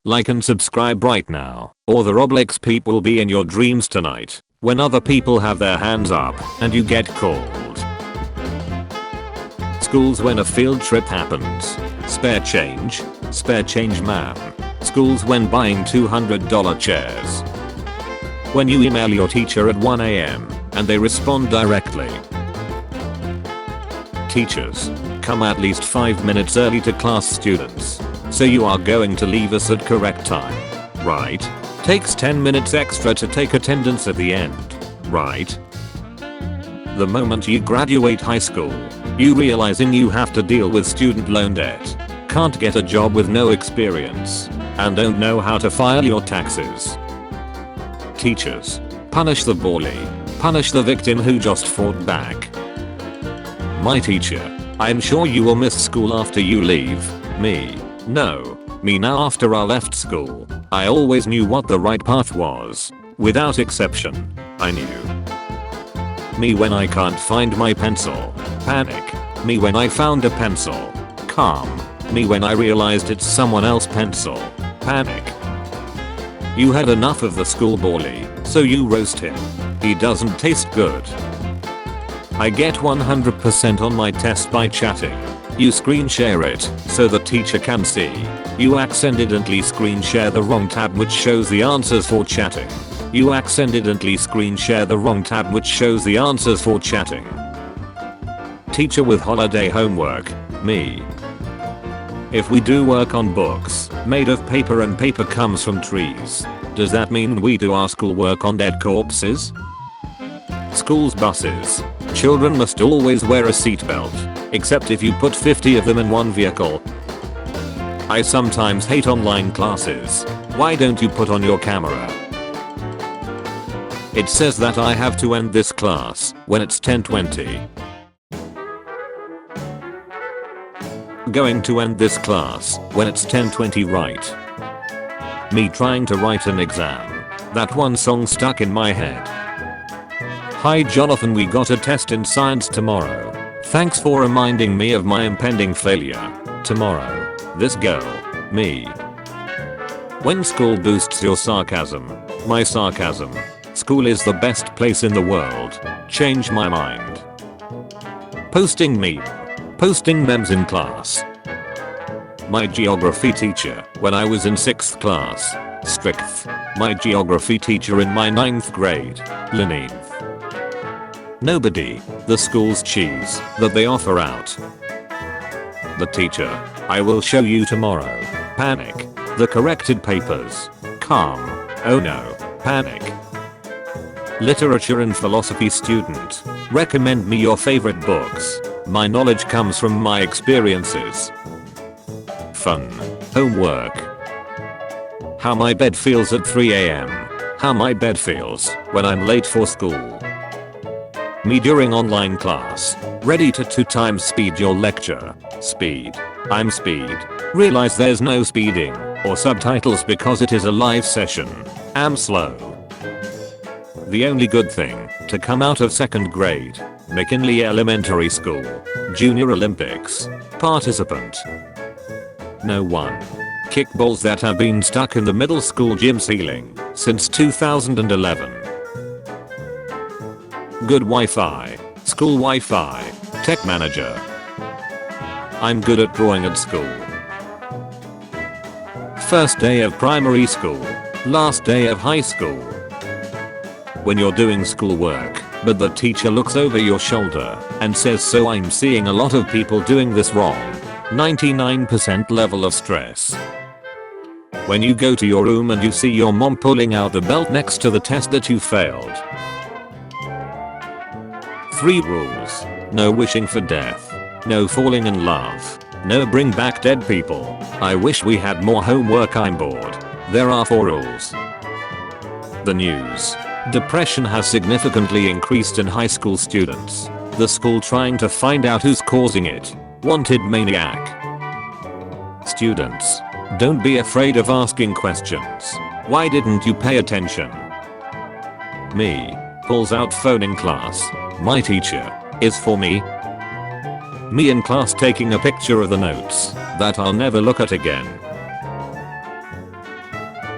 Like and subscribe right now, or the Roblox peep will be in your dreams tonight, when other people have their hands up and you get called. Schools when a field trip happens. Spare change? Spare change ma'am. Schools when buying $200 chairs. When you email your teacher at 1 AM and they respond directly. Teachers, come at least 5 minutes early to class students. So you are going to leave us at correct time. Right? Takes 10 minutes extra to take attendance at the end. Right? The moment you graduate high school, you realizing you have to deal with student loan debt, can't get a job with no experience, and don't know how to file your taxes. Teachers, punish the bully, punish the victim who just fought back. My teacher, I'm sure you will miss school after you leave. Me, no, me now after I left school, I always knew what the right path was, without exception, I knew. Me when I can't find my pencil, panic. Me when I found a pencil, calm. Me when I realized it's someone else's pencil, panic. You had enough of the school bully, so you roast him. He doesn't taste good. I get 100% on my test by chatting. You screen share it, so the teacher can see. You accidentally screen share the wrong tab which shows the answers for chatting. You accidentally screen share the wrong tab which shows the answers for chatting. Teacher with holiday homework, me. If we do work on books, made of paper and paper comes from trees, does that mean we do our schoolwork on dead corpses? Schools buses. Children must always wear a seatbelt, except if you put 50 of them in one vehicle. I sometimes hate online classes. Why don't you put on your camera? It says that I have to end this class when it's 10:20. Going to end this class when it's 10:20 right. Me trying to write an exam. That one song stuck in my head. Hi Jonathan, we got a test in science tomorrow. Thanks for reminding me of my impending failure. Tomorrow. This girl. Me. When school boosts your sarcasm. My sarcasm. School is the best place in the world. Change my mind. Posting meme. Posting memes in class. My geography teacher when I was in 6th class. Strict. My geography teacher in my 9th grade. Lenient. Nobody. The school's cheese that they offer out. The teacher. I will show you tomorrow. Panic. The corrected papers. Calm. Oh no. Panic. Literature and philosophy student. Recommend me your favorite books. My knowledge comes from my experiences. Fun. Homework. How my bed feels at 3 AM. How my bed feels when I'm late for school. Me during online class. Ready to 2 times speed your lecture. Speed. I'm speed. Realize there's no speeding or subtitles because it is a live session. Am slow. The only good thing to come out of 2nd grade. McKinley Elementary School. Junior Olympics. Participant. No one. Kickballs that have been stuck in the middle school gym ceiling since 2011. Good Wi-Fi. School Wi-Fi. Tech manager. I'm good at drawing at school. First day of primary school. Last day of high school. When you're doing schoolwork, but the teacher looks over your shoulder and says, so I'm seeing a lot of people doing this wrong. 99% level of stress. When you go to your room and you see your mom pulling out the belt next to the test that you failed. 3 rules. No wishing for death. No falling in love. No bring back dead people. I wish we had more homework, I'm bored. There are 4 rules. The news. Depression has significantly increased in high school students. The school trying to find out who's causing it. Wanted maniac. Students. Don't be afraid of asking questions. Why didn't you pay attention? Me. Pulls out phone in class. My teacher. Is for me. Me in class taking a picture of the notes that I'll never look at again.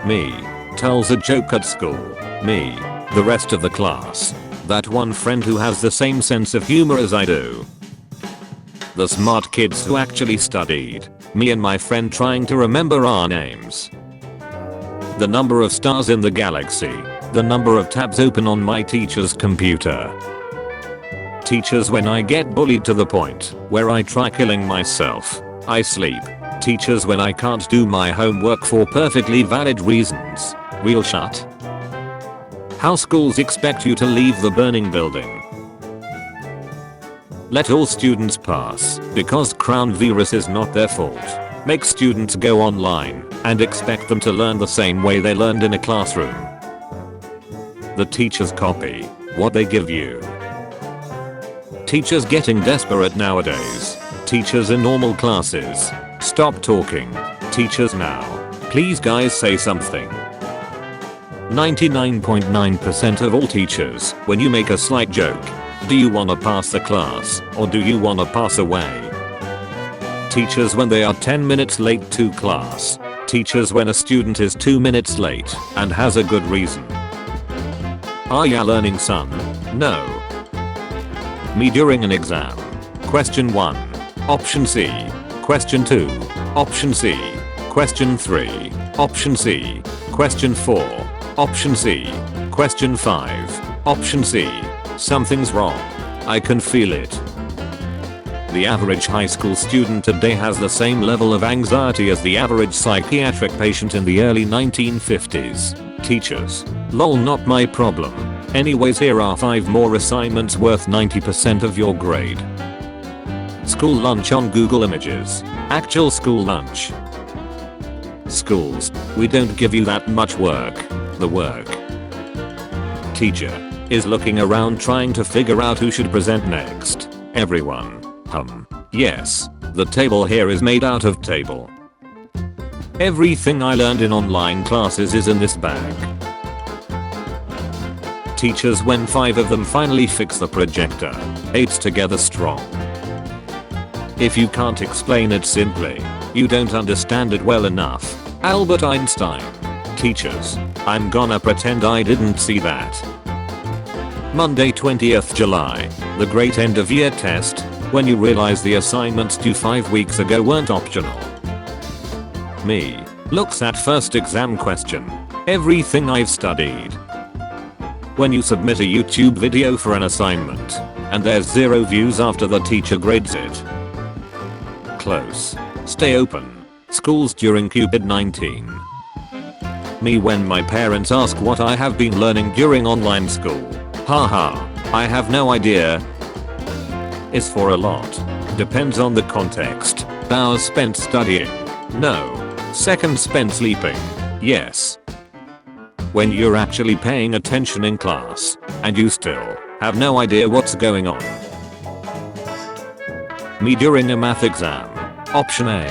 Me. Tells a joke at school. Me. The rest of the class. That one friend who has the same sense of humor as I do. The smart kids who actually studied. Me and my friend trying to remember our names. The number of stars in the galaxy. The number of tabs open on my teacher's computer. Teachers when I get bullied to the point where I try killing myself. I sleep. Teachers when I can't do my homework for perfectly valid reasons. Real shut. How schools expect you to leave the burning building. Let all students pass because crown virus is not their fault. Make students go online and expect them to learn the same way they learned in a classroom. The teachers copy what they give you. Teachers getting desperate nowadays. Teachers in normal classes. Stop talking. Teachers now. Please guys say something. 99.9% of all teachers, when you make a slight joke, do you wanna pass the class or do you wanna pass away? Teachers when they are 10 minutes late to class. Teachers when a student is 2 minutes late and has a good reason. Are ya learning, son? No. Me during an exam. Question 1. Option C. Question 2. Option C. Question 3. Option C. Question 4. Option C. Question 5. Option C. Something's wrong. I can feel it. The average high school student today has the same level of anxiety as the average psychiatric patient in the early 1950s. Teachers. Lol, not my problem. Anyways, here are 5 more assignments worth 90% of your grade. School lunch on Google Images. Actual school lunch. Schools. We don't give you that much work. The work. Teacher. Is looking around trying to figure out who should present next. Everyone. Yes. The table here is made out of table. Everything I learned in online classes is in this bag. Teachers when 5 of them finally fix the projector. 8's together strong. If you can't explain it simply, you don't understand it well enough. Albert Einstein. Teachers. I'm gonna pretend I didn't see that. Monday 20th July. The great end of year test. When you realize the assignments due 5 weeks ago weren't optional. Me. Looks at first exam question. Everything I've studied. When you submit a YouTube video for an assignment and there's 0 views after the teacher grades it. Close. Stay open. Schools during COVID-19. Me when my parents ask what I have been learning during online school. Haha. I have no idea. Is for a lot. Depends on the context. Hours spent studying. No. Seconds spent sleeping. Yes. When you're actually paying attention in class and you still have no idea what's going on. Me during a math exam. Option A.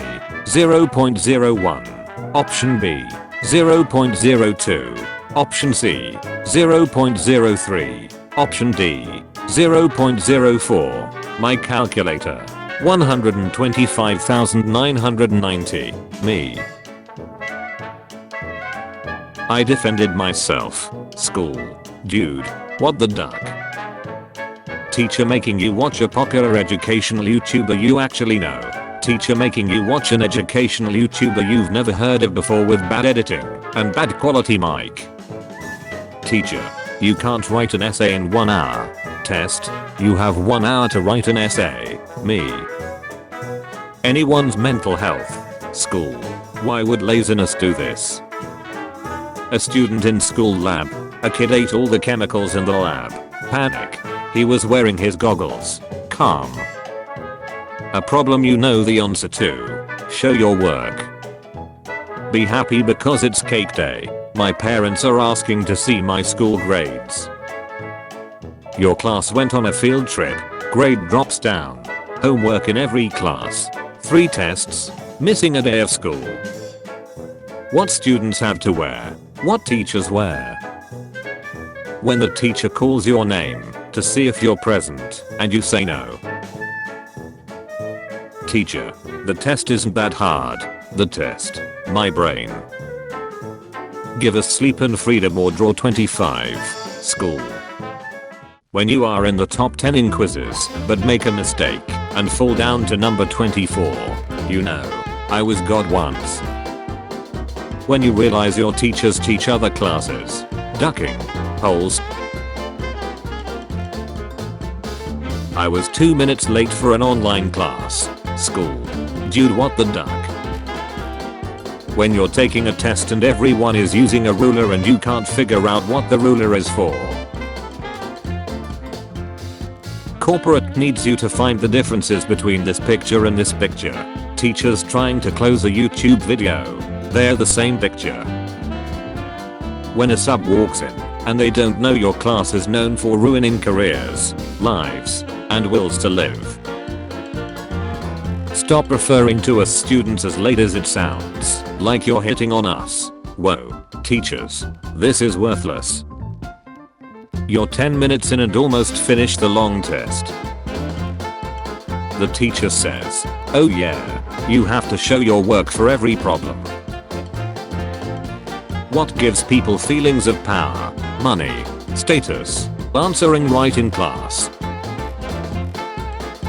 0.01. Option B. 0.02. Option C. 0.03. Option D. 0.04. My calculator. 125,990. Me. I defended myself. School. Dude. What the duck? Teacher making you watch a popular educational YouTuber you actually know. Teacher making you watch an educational YouTuber you've never heard of before with bad editing and bad quality mic. Teacher. You can't write an essay in 1 hour. Test. You have 1 hour to write an essay. Me. Anyone's mental health. School. Why would laziness do this? A student in school lab. A kid ate all the chemicals in the lab. Panic. He was wearing his goggles. Calm. A problem you know the answer to. Show your work. Be happy because it's cake day. My parents are asking to see my school grades. Your class went on a field trip. Grade drops down. Homework in every class. 3 tests. Missing a day of school. What students have to wear. What teachers wear. When the teacher calls your name to see if you're present and you say no. Teacher. The test isn't that hard. The test. My brain. Give us sleep and freedom or draw 25. School. When you are in the top 10 in quizzes, but make a mistake and fall down to number 24. You know, I was God once. When you realize your teachers teach other classes. Ducking holes. I was 2 minutes late for an online class. School. Dude, what the duck? When you're taking a test and everyone is using a ruler and you can't figure out what the ruler is for. Corporate needs you to find the differences between this picture and this picture. Teachers trying to close a YouTube video. They're the same picture. When a sub walks in and they don't know your class is known for ruining careers, lives, and wills to live. Stop referring to us students as late as it sounds like you're hitting on us. Whoa, teachers, this is worthless. You're 10 minutes in and almost finished the long test. The teacher says, oh yeah, you have to show your work for every problem. What gives people feelings of power, money, status, answering right in class?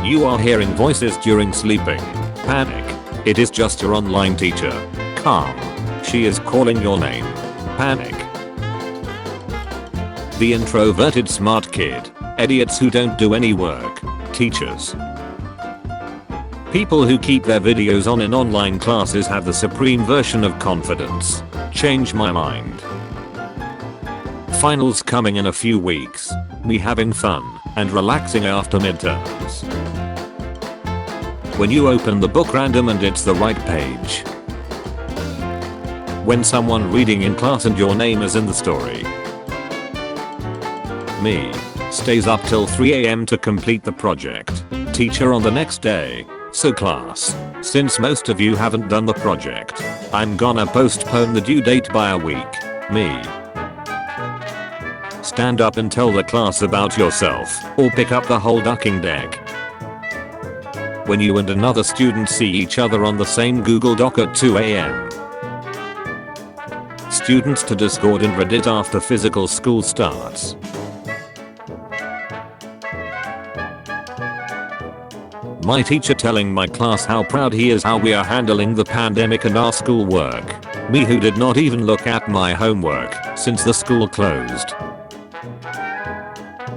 You are hearing voices during sleeping. Panic. It is just your online teacher. Calm. She is calling your name. Panic. The introverted smart kid. Idiots who don't do any work. Teachers. People who keep their videos on in online classes have the supreme version of confidence. Change my mind. Finals coming in a few weeks. Me having fun and relaxing after midterms. When you open the book random and it's the right page. When someone reading in class and your name is in the story. Me. Stays up till 3 AM to complete the project. Teacher on the next day. So class, since most of you haven't done the project, I'm gonna postpone the due date by a week. Me. Stand up and tell the class about yourself, or pick up the whole ducking deck. When you and another student see each other on the same Google Doc at 2 AM. Students to Discord and Reddit after physical school starts. My teacher telling my class how proud he is how we are handling the pandemic and our school work. Me who did not even look at my homework since the school closed.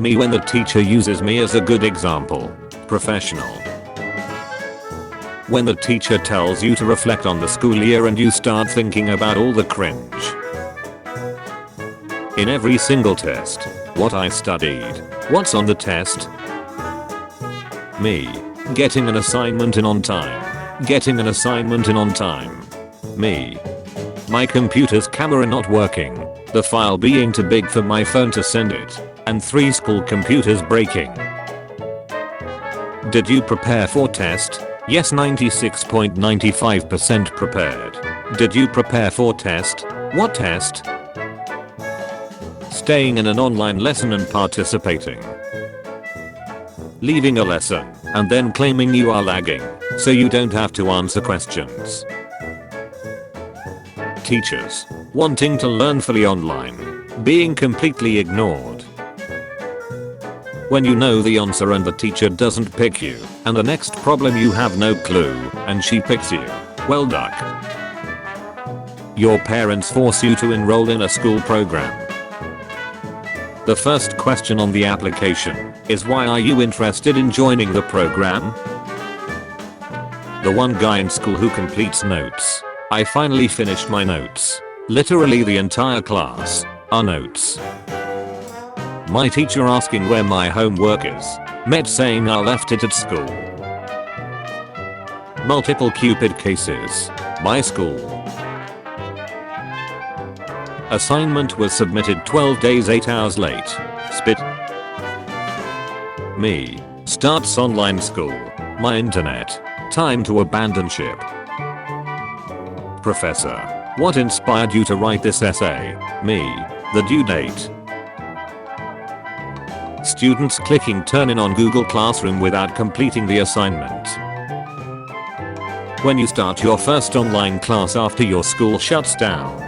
Me when the teacher uses me as a good example. Professional. When the teacher tells you to reflect on the school year and you start thinking about all the cringe. In every single test. What I studied. What's on the test. Me. Getting an assignment in on time. Getting an assignment in on time. Me. My computer's camera not working. The file being too big for my phone to send it. And 3 school computers breaking. Did you prepare for test? Yes, 96.95% prepared. Did you prepare for test? What test? Staying in an online lesson and participating. Leaving a lesson and then claiming you are lagging so you don't have to answer questions. Teachers wanting to learn fully online, being completely ignored. When you know the answer and the teacher doesn't pick you, and the next problem you have no clue, and she picks you. Well, duck. Your parents force you to enroll in a school program. The first question on the application is why are you interested in joining the program? The one guy in school who completes notes. I finally finished my notes. Literally the entire class are notes. My teacher asking where my homework is. Met saying I left it at school. Multiple Cupid cases. My school. Assignment was submitted 12 days 8 hours late. Spit. Me. Starts online school. My internet. Time to abandon ship. Professor. What inspired you to write this essay? Me. The due date. Students clicking turn in on Google Classroom without completing the assignment. When you start your first online class after your school shuts down.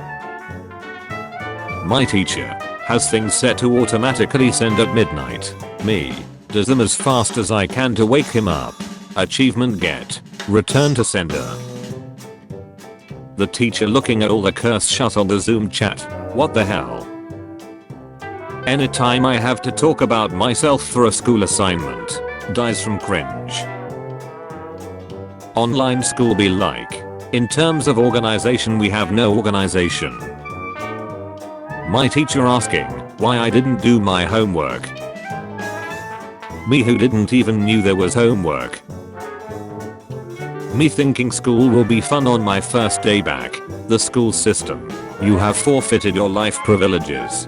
My teacher has things set to automatically send at midnight. Me does them as fast as I can to wake him up. Achievement get. Return to sender. The teacher looking at all the curse shut on the Zoom chat. What the hell? Anytime I have to talk about myself for a school assignment, dies from cringe. Online school be like. In terms of organization, we have no organization. My teacher asking why I didn't do my homework. Me who didn't even knew there was homework. Me thinking school will be fun on my first day back. The school system. You have forfeited your life privileges.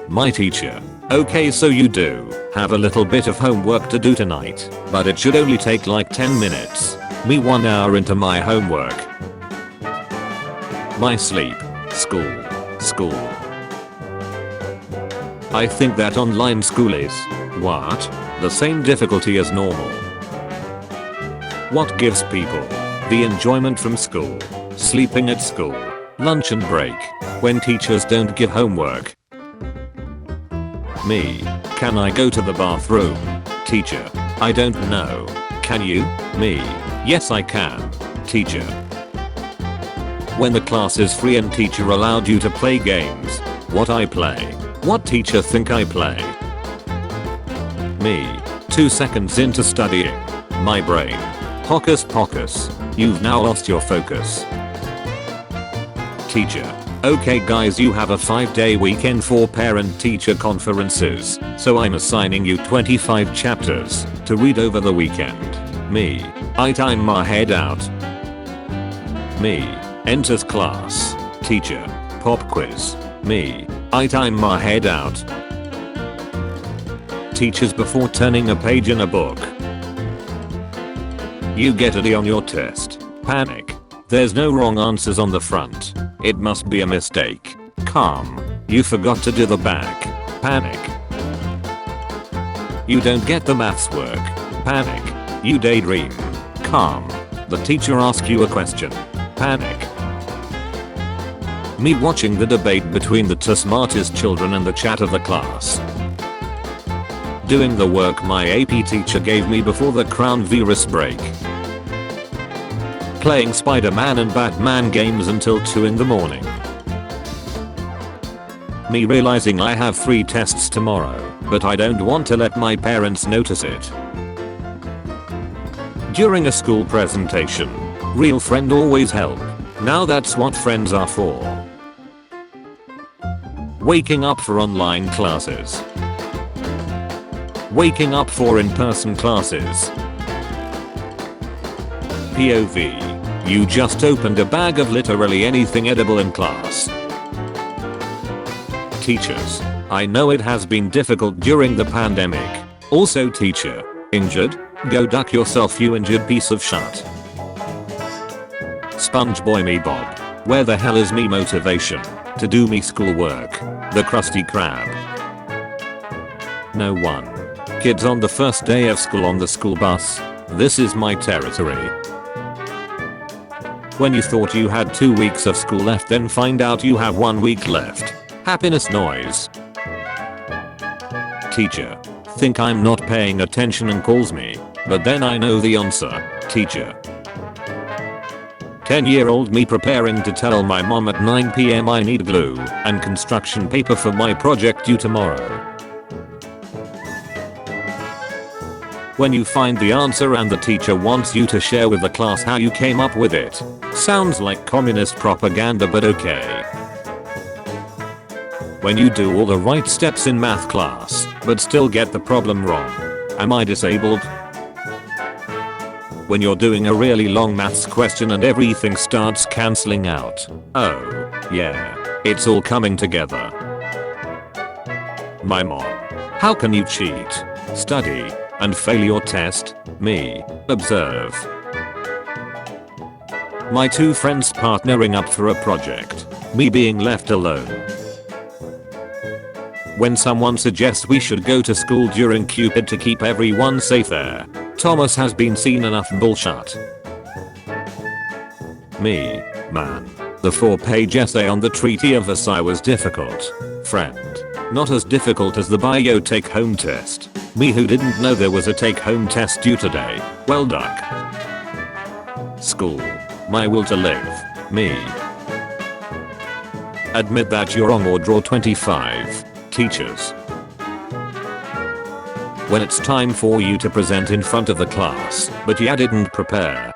My teacher. Okay, so you do have a little bit of homework to do tonight, but it should only take like 10 minutes. Me 1 hour into my homework. My sleep. School. I think that online school is, what? The same difficulty as normal. What gives people the enjoyment from school? Sleeping at school, lunch and break, when teachers don't give homework. Me. Can I go to the bathroom? Teacher. I don't know. Can you? Me. Yes I can. Teacher. When the class is free and teacher allowed you to play games. What I play? What teacher think I play? Me. 2 seconds into studying. My brain. Hocus pocus. You've now lost your focus. Teacher. Okay guys, you have a 5-day weekend for parent-teacher conferences, so I'm assigning you 25 chapters to read over the weekend. Me. I time my head out. Me. Enters class. Teacher. Pop quiz. Me. I time my head out. Teachers before turning a page in a book. You get a D on your test. Panic. There's no wrong answers on the front. It must be a mistake. Calm. You forgot to do the back. Panic. You don't get the maths work. Panic. You daydream. Calm. The teacher asks you a question. Panic. Me watching the debate between the two smartest children in the chat of the class. Doing the work my AP teacher gave me before the crown virus break. Playing Spider-Man and Batman games until 2 in the morning. Me realizing I have 3 tests tomorrow, but I don't want to let my parents notice it. During a school presentation. Real friend always help. Now that's what friends are for. Waking up for online classes. Waking up for in-person classes. POV. You just opened a bag of literally anything edible in class. Teachers. I know it has been difficult during the pandemic. Also teacher. Injured? Go duck yourself, you injured piece of shit. Spongeboy me Bob. Where the hell is me motivation to do me schoolwork? The Krusty Krab. No one. Kids on the first day of school on the school bus. This is my territory. When you thought you had 2 weeks of school left, then find out you have 1 week left. Happiness noise. Teacher. Think I'm not paying attention and calls me, but then I know the answer. Teacher. 10-year-old me preparing to tell my mom at 9 PM I need glue and construction paper for my project due tomorrow. When you find the answer and the teacher wants you to share with the class how you came up with it. Sounds like communist propaganda, but okay. When you do all the right steps in math class, but still get the problem wrong. Am I disabled? When you're doing a really long maths question and everything starts cancelling out. Oh, yeah. It's all coming together. My mom. How can you cheat, study, and fail your test? Me. Observe. My 2 friends partnering up for a project. Me being left alone. When someone suggests we should go to school during Cupid to keep everyone safe there. Thomas has been seen enough bullshit. Me. Man. The 4-page essay on the Treaty of Versailles was difficult. Friend. Not as difficult as the bio take-home test. Me who didn't know there was a take-home test due today. Well duck. School. My will to live. Me. Admit that you're wrong or draw 25. Teachers. When it's time for you to present in front of the class, but ya didn't prepare.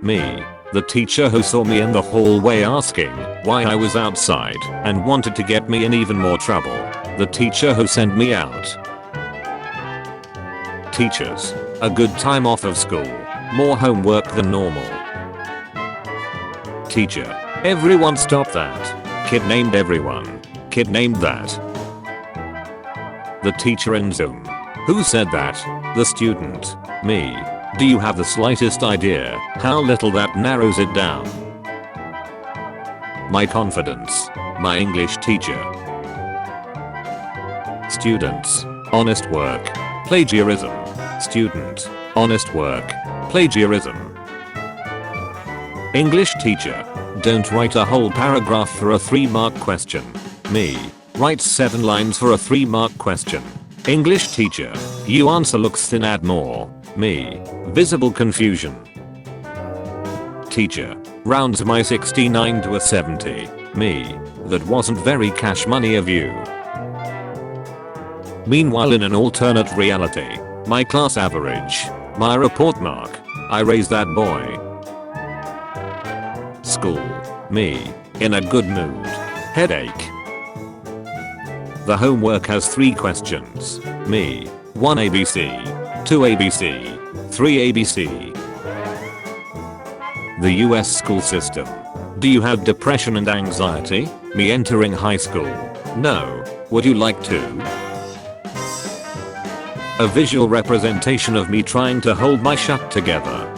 Me. The teacher who saw me in the hallway asking why I was outside and wanted to get me in even more trouble. The teacher who sent me out. Teachers. A good time off of school. More homework than normal. Teacher. Everyone stop that. Kid named everyone. Kid named that. The teacher in Zoom. Who said that? The student. Me. Do you have the slightest idea how little that narrows it down? My confidence. My English teacher. Students. Honest work. Plagiarism. Student. Honest work. Plagiarism. English teacher. Don't write a whole paragraph for a 3-mark question. Me. Write 7 lines for a 3-mark question. English teacher. You answer looks thin, add more. Me. Visible confusion. Teacher. Rounds my 69 to a 70. Me. That wasn't very cash money of you. Meanwhile, in an alternate reality, my class average. My report mark. I raised that boy. School. Me. In a good mood. Headache. The homework has 3 questions. Me. 1 ABC. 2 ABC. 3 ABC. The US school system. Do you have depression and anxiety? Me entering high school. No. Would you like to? A visual representation of me trying to hold my shut together.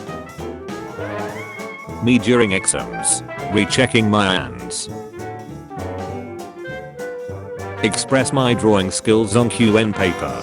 Me during exams. Rechecking my hands. Express my drawing skills on QN paper.